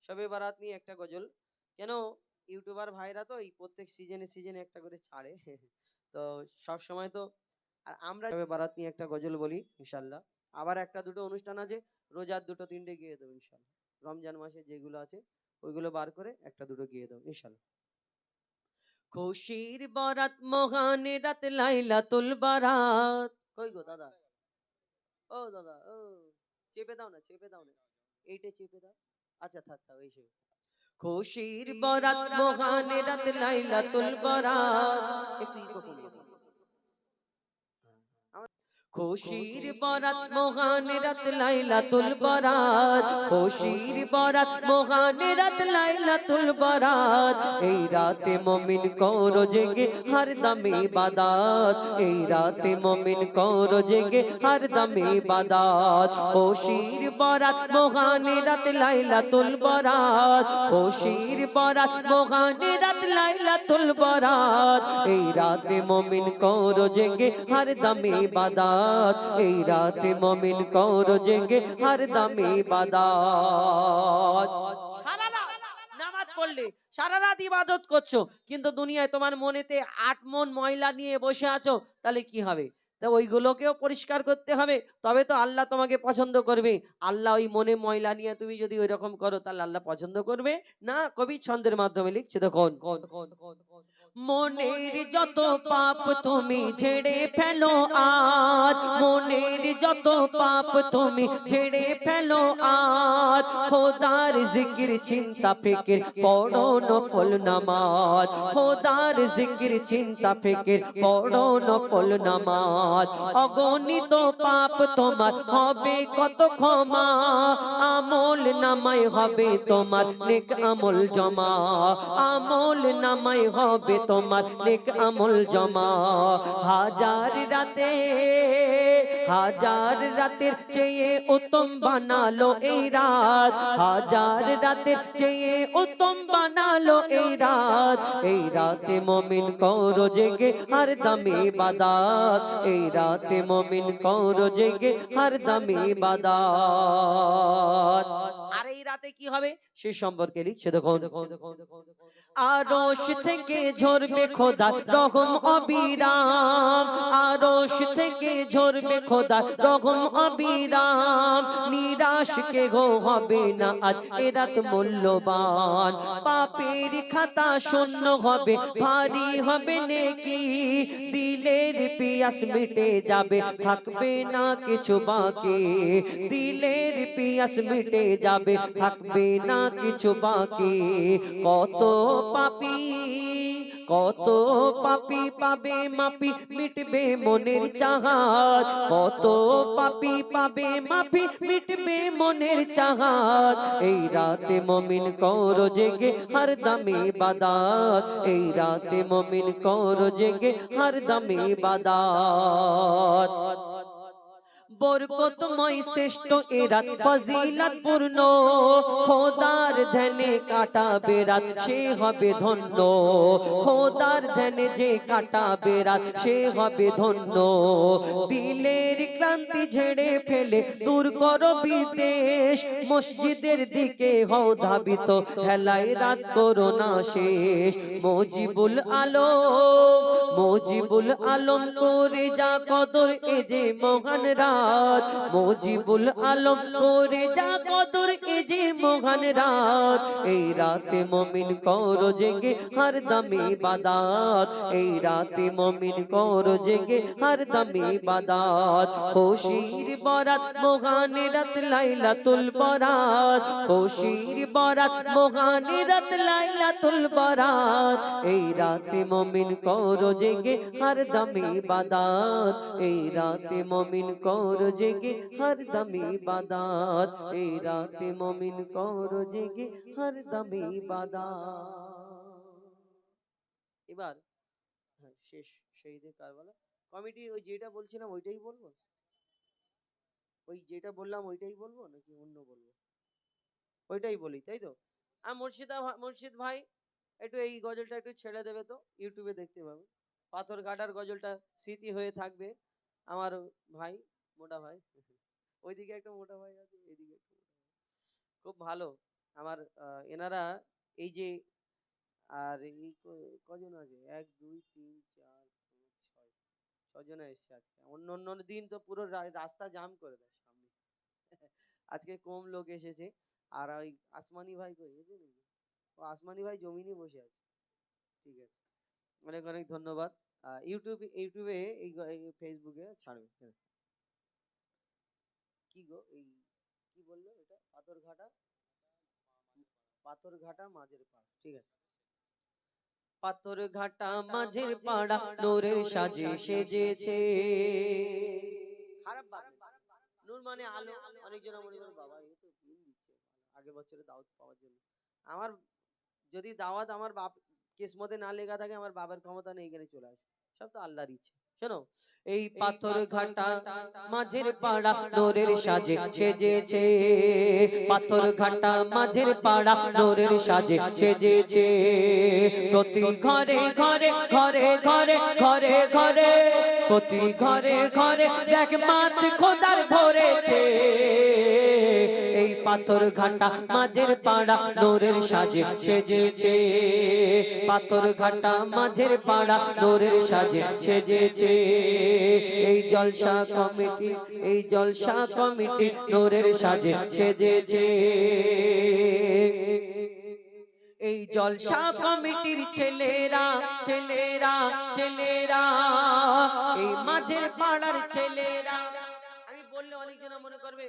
শবে বারাত নিয়ে একটা গজল। কেন ইউটিউবার ভাইরা তো এই প্রত্যেক সিজনে সিজনে একটা করে ছাড়ে তো সব সময় তো আর আমরা শবে বারাত নিয়ে একটা গজল বলি ইনশাল্লাহ। আবার একটা দুটো অনুষ্ঠান আছে, রোজার দুটো তিনটে গিয়ে দেবো ইনশাল্লাহ। রমজান মাসে যেগুলো আছে ওইগুলো বার করে একটা দুটো গিয়ে দেবো ইনশাল্লাহ। খুশির বরাত মহান রাত লাইলাতুল বারাত। কই গো দাদা, ও দাদা ও, চেপে দাও না, চেপে দাও না, এইটা চেপে দাও। আচ্ছা থাক থাক, এই সেই খুশির বরাত মহান রাত লাইলাতুল বারাত। একটু ইকো কমিয়ে দাও। খুশির বরাত মহান রাত লাইলাতুল বারাত, খুশির বরাত মহান রাত লাইলাতুল বারাত। এই রাতে মুমিন করো জেগে হরদম ইবাদত, এই রাতে মুমিন করো জেগে হরদম ইবাদত। খুশির বরাত মহান রাত লাইলাতুল বারাত, খুশির বরাত মহান রাত লাইলাতুল বারাত। এই রাতে মুমিন করো জেগে হরদম ইবাদত, এই রাতে মুমিন করো জেগে হরদম ইবাদত। সারা রাত নামাজ পড়লে সারা রাত ইবাদত করছো, কিন্তু দুনিয়ায় তোমার মনেতে ৮ মন ময়লা নিয়ে বসে আছো, তাহলে কি হবে? তা ওইগুলোকেও পরিষ্কার করতে হবে, তবে তো আল্লাহ তোমাকে পছন্দ করবে। আল্লাহ ওই মনে ময়লা নিয়ে তুমি যদি ওই রকম করো, তাহলে আল্লাহ পছন্দ করবে না। কবি ছন্দের মাধ্যমে লিখছে, দেখুন মনের যত পাপ তুমি ঝেড়ে ফেলো আজ, মনের যত পাপ তুমি ঝেড়ে ফেলো আজ। খোদার জিকির চিন্তা ফিকির পড়ো নফল নামাজ, খোদার জিকির চিন্তা ফিকির পড়ো নফল নামাজ। অগণিত পাপ তোমার হবে কত ক্ষমা, আমল নামায় হবে তোমার নেক আমল জমা, আমল নামায় হবে তোমার নেক আমল জমা। হাজার রাতে, হাজার রাতের চেয়ে উত্তম বানালো এই রাত, হাজার রাতের চেয়ে উত্তম বানালো এই রাত। এই রাতে মুমিন করো জেগে হরদম ইবাদত, এই রাতে মুমিন করো জেগে হরদম ইবাদত। আর এই রাতে কি হবে সে সম্পর্কে লিখছে, দেখুন আরশ থেকে ঝরবে খোদার রহম অবিরাম, আরশ থেকে ঝরবে খোদার রহম অবিরাম। নিরাশ কে গো হবে না আজ এ রাত মূল্যবান, পাপের খাতা শূন্য হবে ভারী হবে নেকি। দিলের পিয়াস মিটে যাবে থাকবে না কিছু বাকি, দিলের পিয়াস মিটে যাবে থাকবে না কিছু বাকি। কত পাপী, কত পাপী পাবে মাপি মিটবে মনের চাহাত, কত পাপী পাবে মাপি মিটবে মনের চাহাত। এই রাতে মুমিন করো জেগে হরদম ইবাদত, এই রাতে মুমিন করো জেগে হরদম ইবাদত। বরকতময় শ্রেষ্ঠ এ রাত ফজিলত পূর্ণ, খোদার ধ্যানে কাটাবে রাত সে হবে ধন্য, খোদার ধ্যানে যে কাটাবে রাত সে হবে ধন্য। দিলের ক্লান্তি ঝেড়ে ফেলে দূর করো বিদেশ, মসজিদের দিকে হও ধাবিত হেলায় রাত করো না শেষ। মজিবুল আলম, মজিবুল আলম করে যা কদর এ যে মহান রাত, মজিবুল আলম করে যা কদর এ যে মহান রাত। এই রাতে মুমিন করো জেগে হরদম ইবাদত, এই রাতে মুমিন করো জেগে হরদম ইবাদত। খুশির বরাত মহান রাত লাইলাতুল বারাত, খুশির বরাত মহান রাত লাইলাতুল বারাত। এই রাতে মুমিন করো জেগে হরদম ইবাদত, এই রাতে মুমিন করো জেগে হরদম ইবাদত, এই রাতে মুমিন করো জেগে হরদম ইবাদত। এবার শেষ শহীদে কারবালা কমিটির ওই যেটা বলছিলাম ওইটাই বলবো, ওই যেটা বললাম ওইটাই বলবো নাকি অন্য বলবো? ওইটাই বলি তাই তো। আর মুর্শিদ ভাই একটু এই গজলটা একটু ছেড়ে দেবে তো, ইউটিউবে দেখতে পাবে। পাথর কাটার গজলটা স্মৃতি হয়ে থাকবে। আমার ভাই, মোটা ভাই, ওইদিকে একটা মোটা ভাই আছে, এইদিকে একটা মোটা ভাই। খুব ভালো আমার এনারা এই যে আর এই কজন আছে, 1 2 3 4 5 6 ছজনে এসছে আজকে। অন্য অন্য দিন তো পুরো রাস্তা জাম করে দেয় সামনে। আজকে কম লোক এসেছে। আর ওই আসমানি ভাই কই এসে নাকি? ও আসমানি ভাই জমি নিয়ে বসে আছে। ঠিক আছে, অনেক অনেক ধন্যবাদ। ইউটিউবে এই ফেসবুকে ছাড়বে। হ্যাঁ। কি গো এই কি বললো এটা? পাথরঘাটা মাঝের পাড়, ঠিক আছে। পাথরঘাটা মাঝের পাড়া নূরের সাজে সেজেছে। খারাপ বাদ নেই। নূর মানে আলো। অনেকজন মনে করে বাবা এ তো দিন দিচ্ছে আগে বছরে দাওয়াত পাওয়ার জন্য। আমার যদি দাওয়াত আমার বাপ কিসমতে না লেখা থাকে, আমার বাবার ক্ষমতা নেই এখানে চলে আসে। সব তো আল্লাহর ইচ্ছে। শোনো, এই পাথর ঘাটা মাঝের পাড়া নূরের সাজে সেজেছে। পাথর ঘাটা মাঝের পাড়া নূরের সাজে সেজেছে। প্রতি ঘরে ঘরে ঘরে ঘরে ঘরে ঘরে প্রতি ঘরে ঘরে দেখ মাত খোদার ধরেছে। এই পাথর ঘাটা মাঝের পাড়া নূরের সাজে সেজেছে। পাথর ঘাটা মাঝের পাড়া নূরের সাজে সেজেছে। এই জলসা কমিটি, এই জলসা কমিটি নূরের সাজে সেজেছে। এই জলসা কমিটির ছেলেরা ছেলেরা ছেলেরা এই মাঝের পাড়ার ছেলেরা। আমি বললে অনেকজন মনে করবে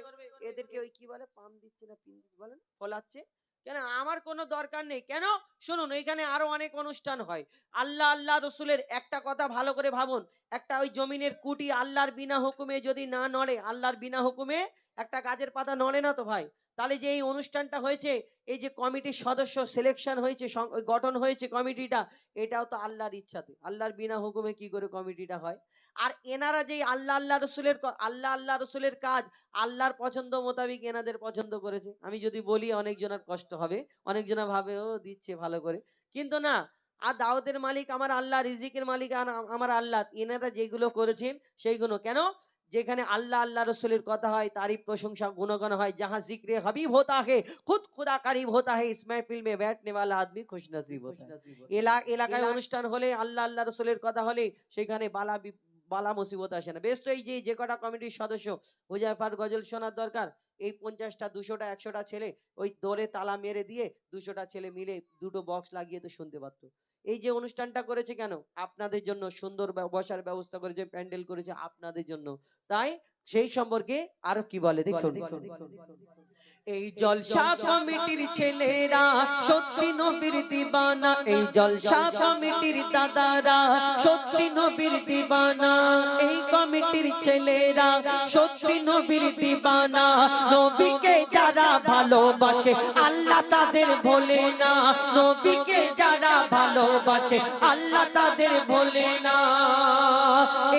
এদেরকে ওই কি বলে পাম দিচ্ছে না পিন দিচ্ছে বলেন ফলাচ্ছে কেন? আমার কোনো দরকার নেই। কেন? শুনুন, এখানে আরো অনেক অনুষ্ঠান হয়। আল্লাহ আল্লাহ রসুলের একটা কথা ভালো করে ভাবুন। একটা ওই জমিনের কুটি আল্লাহর বিনা হুকুমে যদি না নড়ে, আল্লাহর বিনা হুকুমে একটা গাছের পাতা নড়ে না তো ভাই। তাহলে যে এই অনুষ্ঠানটা হয়েছে, এই যে কমিটির সদস্য সিলেকশন হয়েছে, গঠন হয়েছে কমিটিটা, এটাও তো আল্লাহর ইচ্ছাতে। আল্লাহর বিনা হুকুমে কি করে কমিটিটা হয়? আর এনারা যে আল্লাহ আল্লাহ রসুলের আল্লাহ আল্লাহ রসুলের কাজ আল্লাহর পছন্দ মোতাবিক এনাদের পছন্দ করেছে। আমি যদি বলি অনেকজনের কষ্ট হবে, অনেকজনা ভাবে ও দিচ্ছে ভালো করে, কিন্তু না। আর দাওয়াতের মালিক আমার আল্লাহ, রিজিকের মালিক আমার আল্লাহ। এনারা যেগুলো করেছেন সেইগুলো কেন? যেখানে আল্লাহ আল্লাহ রসুলের কথা হয়, তারিফ প্রশংসা গুণগান হয়, যাহা জিক্রে হাবিব होता है खुद खुदा करीब होता है, इस महफिल में बैठने वाला आदमी खुश नसीब होता है। এলাকায় অনুষ্ঠান হলে আল্লাহ আল্লাহ রসুলের কথা হলে সেখানে বালা মুসিবত আসে না। বেশ, তো এই যে কটা কমিটির সদস্য হুজাইফার গজল শোনার দরকার, এই 50টা 200টা 100টা ছেলে ওই দৌড়ে তালা মেরে দিয়ে 200টা ছেলে মিলে দুটো বক্স লাগিয়ে তো শুনতে পারতো। এই যে অনুষ্ঠানটা করেছে কেন? আপনাদের জন্য সুন্দর বসার ব্যবস্থা করেছে, প্যান্ডেল করেছে আপনাদের জন্য। তাই সেই সম্পর্কে আরো কি বলে দেখুন। এই জলসা কমিটির ছেলেরা সত্যি নবীর দিবানা। এই জলসা কমিটির দাদারা সত্যি নবীর দিবানা। এই কমিটির ছেলেরা সত্যি নবীর দিবানা। নবীকে যারা ভালোবাসে আল্লাহ তাদের ভোলে না। নবীকে যারা ভালোবাসে আল্লাহ তাদের ভোলে না।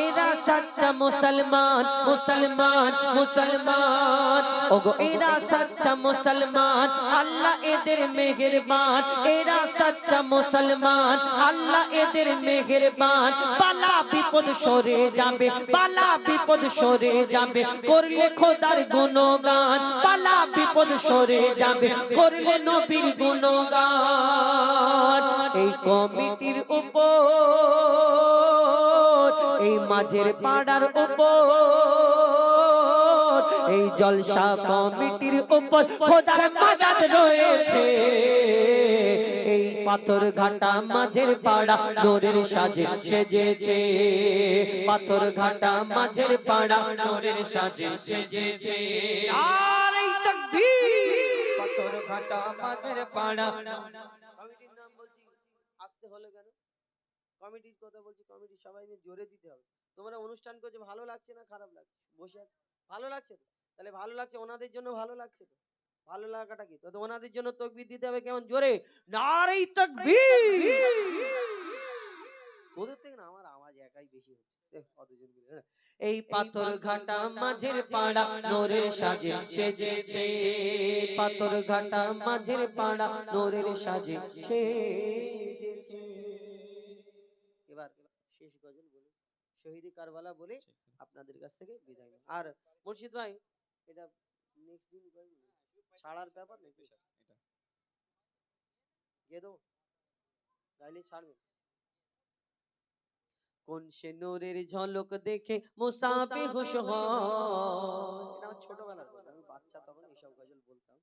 এরা সচ্চা মুসলমান মুসলমান মুসলমান। ওগো এরা সচ্চা মুসলমান, আল্লাহ এদের মেহেরবান। এরা সচ্চা মুসলমান, আল্লাহ এদের মেহেরবান। বালা বিপদ সরে যাবে, বালা বিপদ সরে যাবে করলে খোদার গুণগান। বালা বিপদ সরে যাবে করলে নবীর গুণগান। এই কমিটির উপর, এই মাঝের পাড়ার উপর, এই জলসা কমিটির উপর খোদার মাদাদ রয়েছে। এই পাথর ঘাটা মাঝের পাড়া নূরের সাজে সেজেছে। পাথর ঘাটা মাঝের পাড়া নূরের সাজে সেজেছে। নারে তাকবীর। পাথর ঘাটা মাঝের পাড়া। কমিটির নাম বলছি আসতে হলো কেন? কমিটির কথা বলছি, কমিটি সবাই মিলে জোরে দিতে হবে। তোমরা অনুষ্ঠান করছো, ভালো লাগছে না খারাপ লাগছে? বসে ভালো লাগছে তো? তাহলে ভালো লাগছে, ওনাদের জন্য ভালো লাগছে তো? ভালো লাগাটা কি? তো ওনাদের জন্য তাকবীর দিতে হবে কেমন জোরে, নারে তাকবীর। ওদের থেকে না আমার আওয়াজ একাই বেশি হচ্ছে। কতজন মিলে এই পাথর ঘাটা মাঝের পাড়া নূরের সাজে সেজেছে। পাথর ঘাটা মাঝের পাড়া নূরের সাজে সেজেছে। এবার শেষ গজল বলে শহীদি কারবালা বলে আপনাদের কাছ থেকে বিদায় নেব। আর মুর্শিদ ভাই, এটা নেক্সট দিন ছাড়ার ব্যাপার নাকি? গিয়ে দেবো, গাইলে ছাড়বেন। কোন সে নূরের ঝলক দেখে মুসা বেহুশ হয়। এটা আমার ছোটবেলার কথা, আমি বাচ্চা তখন এইসব গজল বলতাম।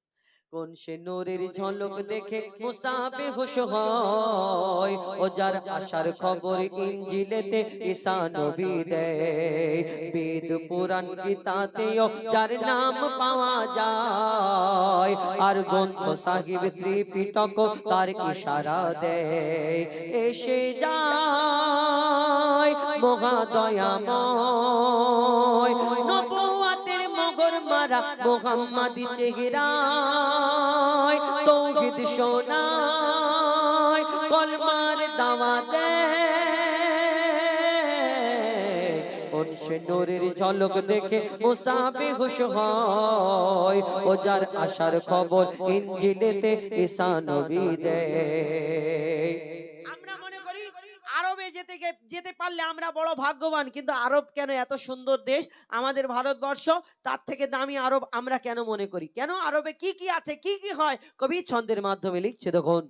কোন সে নূরের ঝলক দেখে মুসা বেহুশ হয়, ও যার আশার খবর ইনজিলেতে ঈসা নবী দেয়। বেদ পুরাণ গীতাতেও যার নাম পাওয়া যায়, আর গ্রন্থ সাহিব ত্রিপিটক তার ইশারা দেয়। এসে যায় মহা দয়াময়, নবুয়াতের মগর মারা মুহাম্মাদি চেহারায়, তৌহিদ শোনায় কলমার দাওয়াত দেয়। কোন সে নূরের ঝলক দেখে মুসা বেহুশ হয়, ও যার আশার খবর ইনজিলেতে ঈসা নবী দেয়। আমরা মনে করি আরবে যেতে পারলে আমরা বড় ভাগ্যবান, কিন্তু আরব কেন এত সুন্দর দেশ আমাদের ভারতবর্ষ, তার থেকে দামি আরব আমরা কেন মনে করি? কেন আরবে কি কি আছে, কি কি হয়? কবি ছন্দের মাধ্যমে লিখছে দেখুন।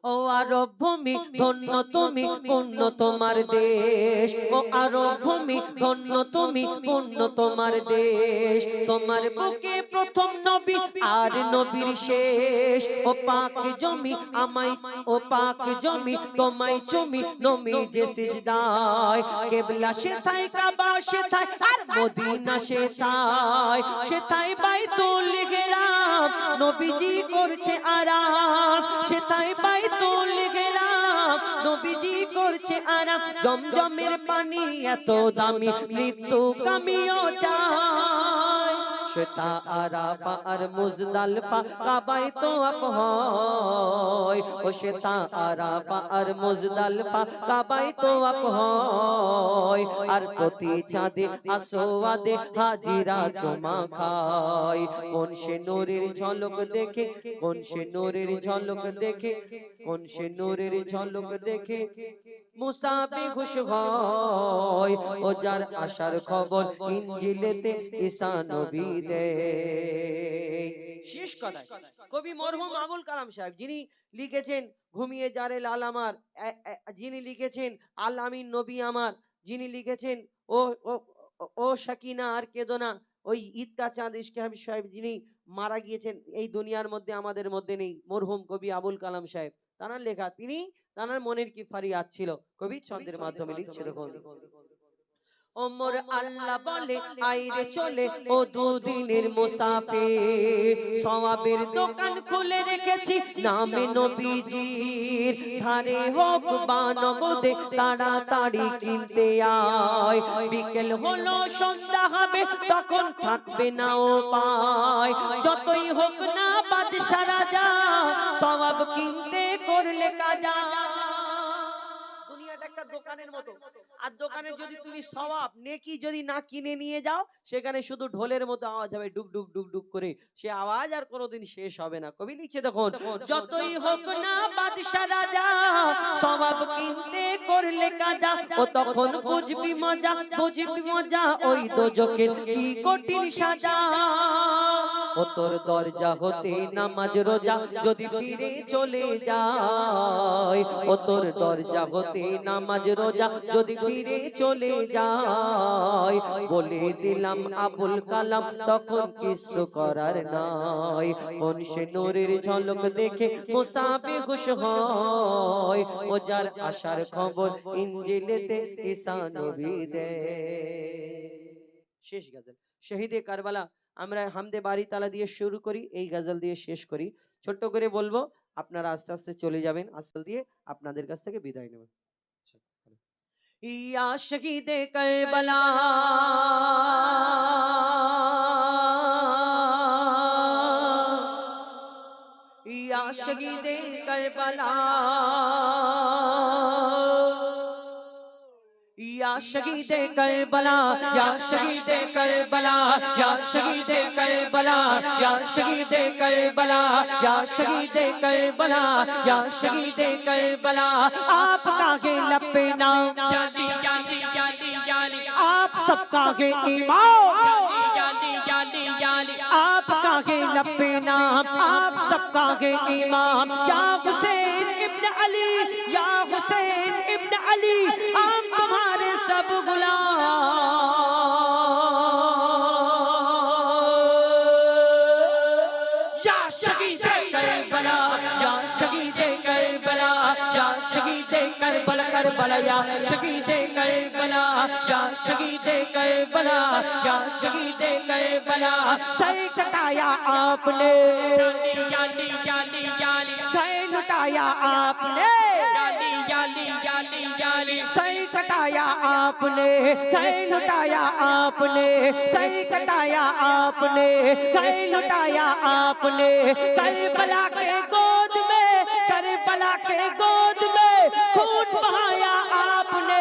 ও আরব ভূমি ধন্য তুমি, পুণ্য তোমার দেশ। ও আরব ভূমি ধন্য তুমি, পুণ্য তোমার দেশ। তোমার বুকে প্রথম নবী আর নবীর শেষ। ও পাক জমি আমায়, ও পাক জমি তোমায় চুমি নমি যে সিজদায়। কেবলা সেথায়, কাবা সেথায়, আর মদিনা সেথায়। সেথায় বাইতুল গেরাম নবীজি করছে আরাম। সেথায় বাইতুল গেরাম নবীজি করছে আরাম। জমজমের পানি এত দামি, মৃত্যু কামিও চায়। সেতা আরাফা আর মুজদালফা কাবায় তোয়াফ হয়। ও সেতা আরাফা আর মুজদালফা কাবায় তোয়াফ হয়। আর প্রতি চাঁদে আসোয়াদে হাজিরা চুমা খায়। কোন সে নূরের ঝলক দেখে, কোন সে নূরের ঝলক দেখে, কোন সে নূরের ঝলক দেখে মুসা বেহুশ হয়, ও যার আশার খবর ইনজিলেতে ঈসা নবী দেয়। শেষ কথা কবি মরহুম আবুল কালাম সাহেব, যিনি লিখেছেন ঘুমিয়ে যারে লাল আমার, যিনি লিখেছেন আল আমিন নবী আমার, যিনি লিখেছেন ও ও ও সাকিনা আর কেদোনা, ওই ঈদকা চাঁদ ইশকে হাবিব সাহেব, যিনি মারা গিয়েছেন এই দুনিয়ার মধ্যে, আমাদের মধ্যে নেই, মরহুম কবি আবুল কালাম সাহেব, তার লেখা, তিনি তার মনের কি ফারিয়াদ ছিল, কবি ছন্দের মাধ্যমে লিখছে দেখুন। ওমর আল্লাহ বলে আইরে চলে ও দুদিনের মুসাফির, সওয়াবের দোকান খুলে রেখেছি নামে নবীজির। ধারে হোক বা নগদে তাড়াতাড়ি কিনতে আয়, বিকেল হলো সন্ধ্যা হবে তখন থাকবে না উপায়। যতই হোক না বাদশা রাজা, সওয়াব কিনতে করলে কাজা। দুনিয়াটা একটা দোকানের মতো, আর দোকানে যদি তুমি সওয়াব নেকি যদি না কিনে নিয়ে যাও, সেখানে শুধু ঢোলের মতো আওয়াজ হবে, ডুক ডুক ডুক ডুক করে, সে আওয়াজ আর কোনোদিন শেষ হবে না। কবি লিখছে দেখুন, যতই হোক না বাদশা রাজা, সওয়াব কিনতে করলে কাজা। ও তখন বুঝবি মজা, বুঝবি মজা, ওই দোজখের কি কঠিন সাজা। ও তোর দরজা হতে নামাজ রোজা যদি ফিরে চলে যায়, ও তোর দরজা হতে নামাজ রোজা যদি ফিরে চলে যায়, বলে দিলাম আবুল কালাম তখন কিছু করার নাই। কোন সে নূরের ঝলক দেখে মুসা বেহুশ হয়, ও যার আশার খবর ইনজিলেতে ঈসা নবী দেয়। শেষ গজল শহীদে কারবালা। আমরা হামদে বাড়ি তালা দিয়ে শুরু করি, এই গজল দিয়ে শেষ করি। ছোট্ট করে বলবো, আপনারা আস্তে আস্তে চলে যাবেন, আস্তে দিয়ে আপনাদের কাছ থেকে বিদায় নেবেন। ইয়া শহীদে কারবালা, ইয়া শহীদে কারবালা, या शहीदे करबला, या शहीदे करबला, या शहीदे करबला, या शहीदे करबला, या शहीदे करबला, या शहीदे करबला। आपका है लपेना याली याली याली याली, आप सबका है ईमान याली याली याली याली, आप کا ہے لب نام، آپ سب کا ہے امام، یا حسین ابن علی، یا حسین ابن علی، ہم تمہارے سب غلام۔ یا شہید کربلا، یا شہید کربلا، یا شہید کربلا، کربلا یا شہید کربلا، یا شہید کربلا، یا شہید کربلا، سر کٹایا آپ نے، یالی یالی یالی، گھر لٹایا آپ نے، یالی یالی یالی یالی، سر کٹایا آپ نے، گھر لٹایا آپ نے، سر کٹایا آپ نے، گھر لٹایا آپ نے، کربلا کے گود میں، کربلا کے گود میں خون بہایا آپ نے۔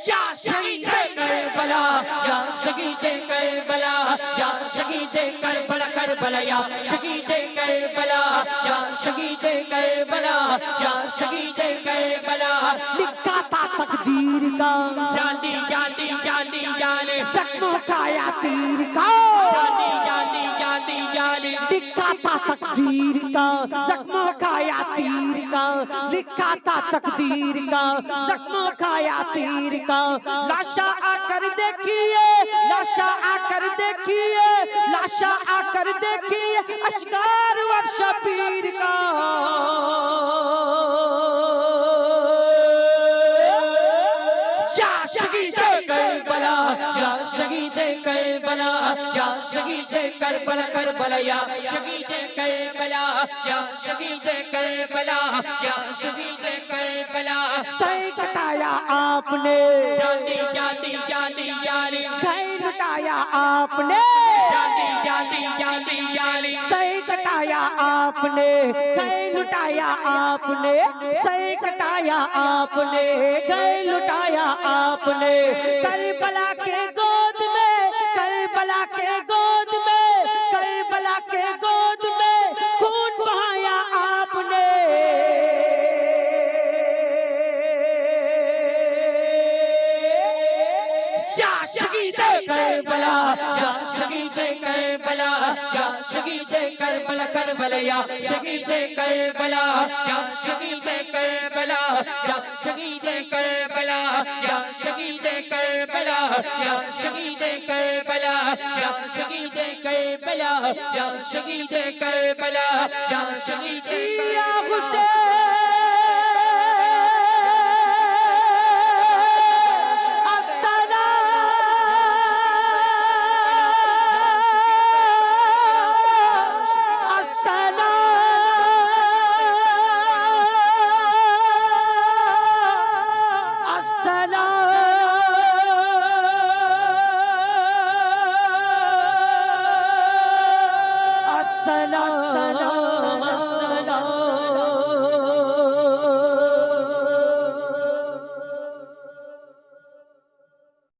یا شہید کربلا، یا شہید کربلا، یا شہید کربلا، کربلا یا شہید کربلا، یا شہید کربلا، یا شہید کربلا، لکھا تھا تقدیر کا، یالی یالی یالی یالی، زخموں کا یا تیر کا، یالی یالی یالی یالی، لکھا تھا تقدیر کا، زخموں کا یا تیر کا، لکھا تھا تقدیر کا، زخموں کا یا تیر کا، لاشا آ کر دیکھیے، لاشا آ کر دیکھیے، لاشا آ کر دیکھیے، اشکار و شبیر کا۔ یا شہید کربلا، یا شہید کربلا، یا شہید کربلا، کربلا یا شہید کربلا، یا شہید کربلا، یا شہید کربلا، سر کٹایا آپ نے، یالی یالی یالی یالی، گھر لٹایا آپ نے، یالی یالی یالی یالی، سر کٹایا آپ نے، گھر لٹایا آپ نے، سر کٹایا آپ نے، گھر لٹایا آپ نے، کربلا کے گود میں، کربلا کے گود میں، کربلا کے گود میں خون بہایا آپ نے۔ یا شہید کربلا، یا شہید کربلا، یا شہید کربلا، کربلا یا شہید کربلا، یا شہید کربلا، یا شہید کربلا، یا شہید کربلا، یا شہید کربلا، یا شہید کربلا، یا شہید کربلا، یا شہید کربلا، یا حسین۔